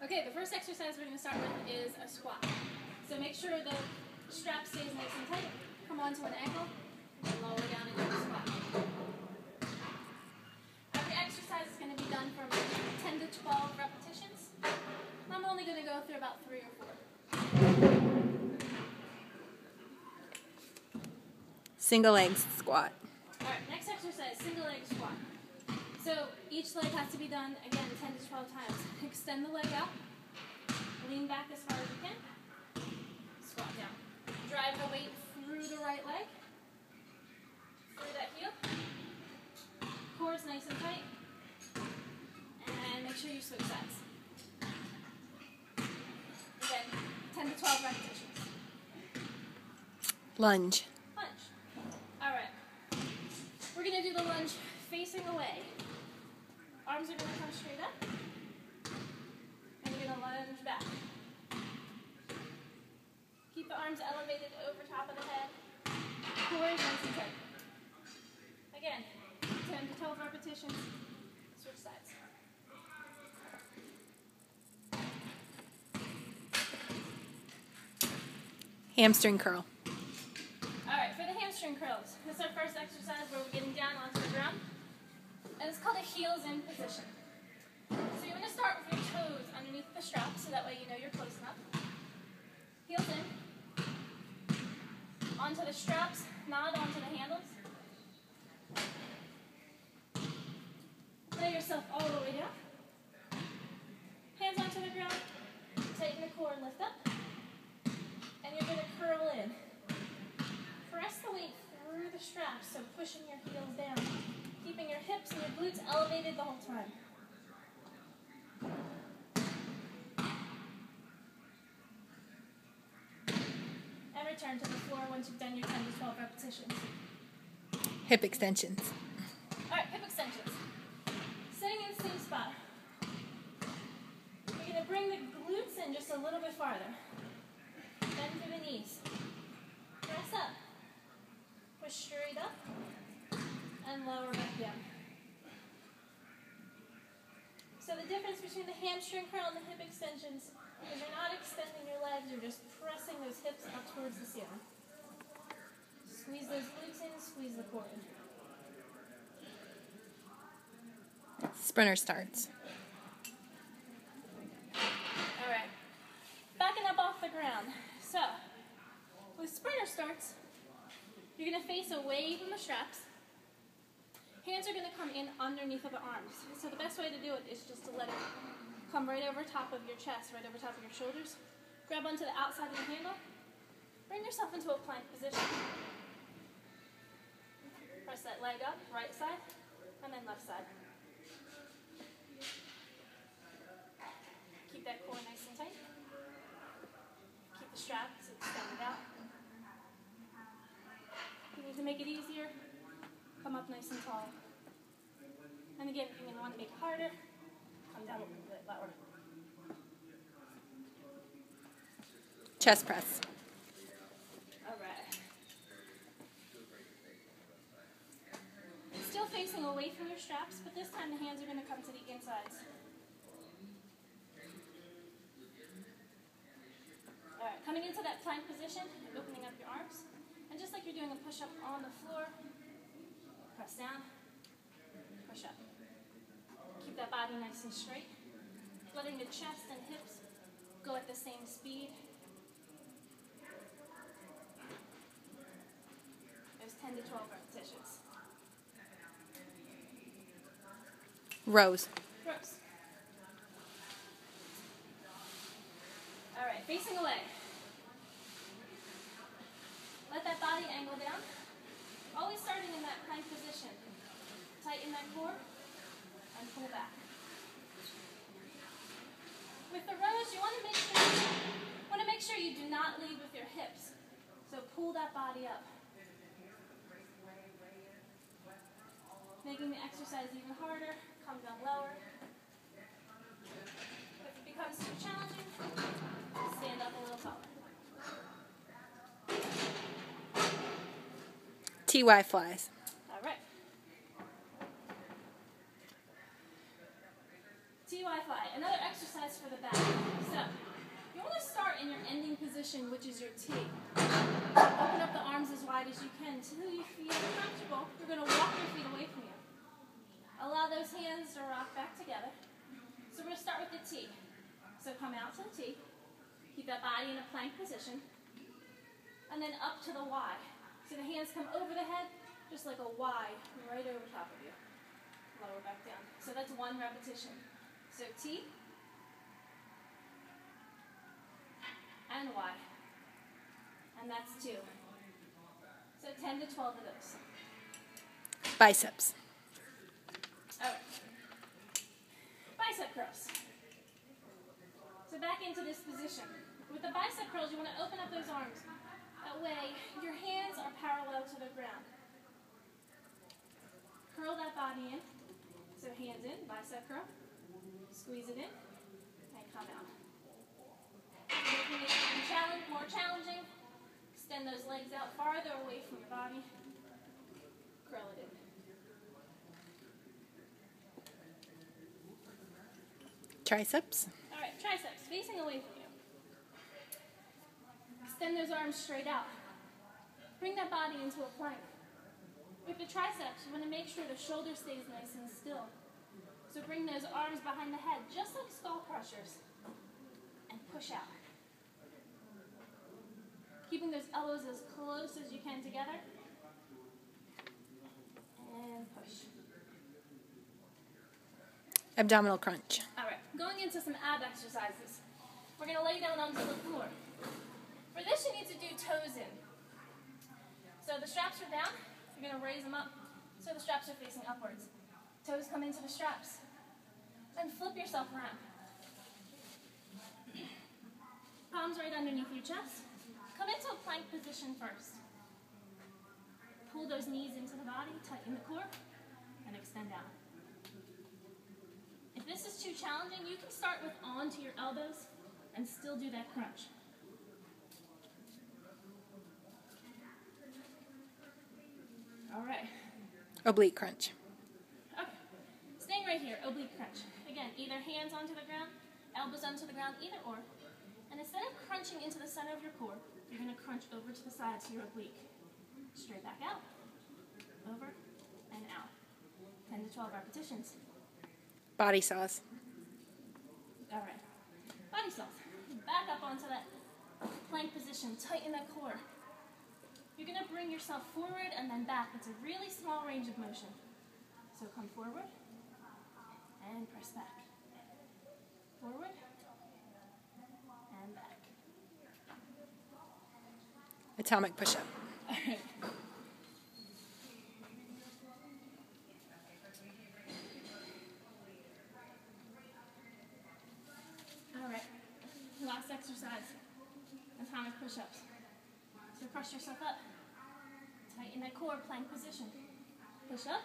Okay, the first exercise we're going to start with is a squat. So make sure the strap stays nice and tight. Come onto an ankle and lower down into the squat. Every exercise is going to be done from 10 to 12 repetitions. I'm only going to go through about 3 or 4. Single leg squat. Alright, next exercise, single leg squat. So each leg has to be done, again, 10 to 12 times. Extend the leg out, lean back as far as you can, squat down. Drive the weight through the right leg, through that heel. Core is nice and tight, and make sure you switch sides. Again, 10 to 12 repetitions. Lunge. Lunge. Alright, we're going to do the lunge facing away. Arms are going to come straight up, and you're going to lunge back. Keep the arms elevated over top of the head. Core is nice and tight. Again, 10 to 12 repetitions. Switch sides. Hamstring curl. Alright, for the hamstring curls, this is our first exercise where we're getting down onto the ground. And it's called a heels in position. So you're going to start with your toes underneath the strap so that way you know you're close enough. Heels in. Onto the straps, not onto the handles. Lay yourself all the way down. Hands onto the ground. Tighten the core and lift up. And you're going to curl in. Press the weight through the straps, so pushing your heels down. Keeping your hips and your glutes elevated the whole time. And return to the floor once you've done your 10 to 12 repetitions. Hip extensions. Alright, hip extensions. Sitting in the same spot. You're going to bring the glutes in just a little bit farther. Bend through the knees. Press up. Push straight up. And lower back down. So the difference between the hamstring curl and the hip extensions is you're not extending your legs, you're just pressing those hips up towards the ceiling. Squeeze those glutes in, squeeze the core in. Sprinter starts. Alright, backing up off the ground. So, with sprinter starts, you're going to face away from the straps. Hands are going to come in underneath of the arms. So the best way to do it is just to let it come right over top of your chest, right over top of your shoulders. Grab onto the outside of the handle. Bring yourself into a plank position. Press that leg up, right side, and then left side. Keep that core nice and tight. Keep the straps extended out. If you need to make it easier, come up nice and tall. And again, if you want to make it harder, come down a little bit lower. Chest press. Alright. Still facing away from your straps, but this time the hands are going to come to the insides. Alright, coming into that plank position, opening up your arms. And just like you're doing a push-up on the floor, press down, push up. Keep that body nice and straight. Letting the chest and hips go at the same speed. There's 10 to 12 repetitions. Rows. Rows. Alright, facing away. Let that body angle down. Always starting in that plank position. Tighten that core and pull back. With the rows, you want to make sure you do not lead with your hips. So pull that body up. Making the exercise even harder. Come down lower. If it becomes too challenging, stand up a little taller. TY flies. Alright. TY DY fly, another exercise for the back. So, you want to start in your ending position, which is your T. Open up the arms as wide as you can until you feel comfortable. You're going to walk your feet away from you. Allow those hands to rock back together. So we're going to start with the T. So come out to the T. Keep that body in a plank position. And then up to the Y. So the hands come over the head, just like a Y right over top of you. Lower back down. So that's one repetition. So T and Y. And that's 2. So 10 to 12 of those. Biceps. Alright. Bicep curls. So back into this position. With the bicep curls, you want to open up those arms. That way, your hands are parallel to the ground. Curl that body in. So hands in, bicep curl. Squeeze it in, and come out. Making it more challenging. Extend those legs out farther away from your body. Curl it in. Triceps. Alright, triceps, facing away from you. Extend those arms straight out. Bring that body into a plank. With the triceps, you want to make sure the shoulder stays nice and still. So bring those arms behind the head, just like skull crushers, and push out. Keeping those elbows as close as you can together, and push. Abdominal crunch. All right, going into some ab exercises. We're going to lay down onto the floor. For this, you need to do toes in. So the straps are down. You're going to raise them up so the straps are facing upwards. Toes come into the straps. Then flip yourself around. Palms right underneath your chest. Come into a plank position first. Pull those knees into the body, tighten the core, and extend out. If this is too challenging, you can start with onto your elbows and still do that crunch. All right. Oblique crunch. Okay. Staying right here, oblique crunch. Again, either hands onto the ground, elbows onto the ground, either or. And instead of crunching into the center of your core, you're going to crunch over to the side to your oblique. Straight back out, over, and out. 10 to 12 repetitions. Body saws. All right. Body saws. Back up onto that plank position. Tighten that core. You're going to bring yourself forward and then back. It's a really small range of motion. So come forward and press back. Forward and back. Atomic push-up. All right. All right. Last exercise. Atomic push-ups. So press yourself up. Tighten that core, plank position. Push up.